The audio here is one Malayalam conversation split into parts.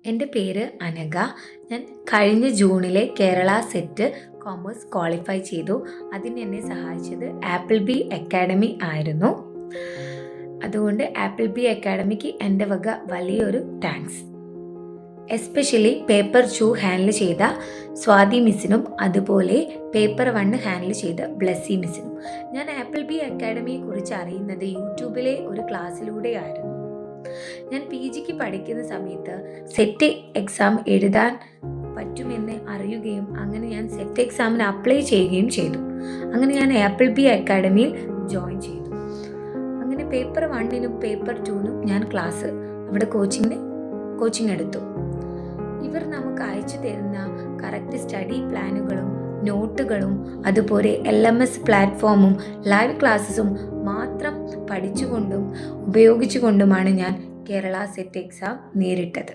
എൻ്റെ പേര് അനഘ. ഞാൻ കഴിഞ്ഞ ജൂണിലെ കേരള സെറ്റ് കോമേഴ്സ് ക്വാളിഫൈ ചെയ്തു. അതിന് എന്നെ സഹായിച്ചത് ആപ്പിൾ ബി അക്കാഡമി ആയിരുന്നു. അതുകൊണ്ട് ആപ്പിൾ ബി അക്കാഡമിക്ക് എൻ്റെ വക വലിയൊരു താങ്ക്സ്. എസ്പെഷ്യലി പേപ്പർ 2 ഹാൻഡിൽ ചെയ്ത സ്വാതി മിസ്സിനും അതുപോലെ പേപ്പർ 1 ഹാൻഡിൽ ചെയ്ത ബ്ലെസ്സി മിസ്സിനും. ഞാൻ ആപ്പിൾ ബി അക്കാഡമിയെ കുറിച്ച് അറിയുന്നത് യൂട്യൂബിലെ ഒരു ക്ലാസ്സിലൂടെയായിരുന്നു. ഞാൻ PGക്ക് പഠിക്കുന്ന സമയത്ത് സെറ്റ് എക്സാം എഴുതാൻ പറ്റുമെന്ന് അറിയുകയും അങ്ങനെ ഞാൻ സെറ്റ് എക്സാമിന് അപ്ലൈ ചെയ്യുകയും ചെയ്തു. അങ്ങനെ ഞാൻ ആപ്പിൾ ബി അക്കാഡമിയിൽ ജോയിൻ ചെയ്തു. അങ്ങനെ പേപ്പർ 1നും പേപ്പർ 2നും ഞാൻ ക്ലാസ് അവിടെ കോച്ചിങ് എടുത്തു. ഇവർ നമുക്ക് അയച്ചു തരുന്ന കറക്റ്റ് സ്റ്റഡി പ്ലാനുകളും നോട്ടുകളും അതുപോലെ LMS പ്ലാറ്റ്ഫോമും ലൈവ് ക്ലാസ്സസും മാത്രം പഠിച്ചുകൊണ്ടും ഉപയോഗിച്ചുകൊണ്ടുമാണ് ഞാൻ കേരള സെറ്റ് എക്സാം നേരിട്ടത്.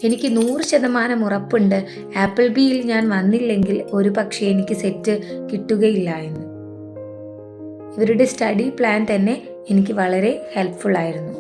എനിക്ക് 100% ഉറപ്പുണ്ട് ആപ്പിൾ ബിയിൽ ഞാൻ വന്നില്ലെങ്കിൽ ഒരു പക്ഷേ എനിക്ക് സെറ്റ് കിട്ടുകയില്ല എന്ന്. ഇവരുടെ സ്റ്റഡി പ്ലാൻ തന്നെ എനിക്ക് വളരെ ഹെൽപ്ഫുൾ ആയിരുന്നു.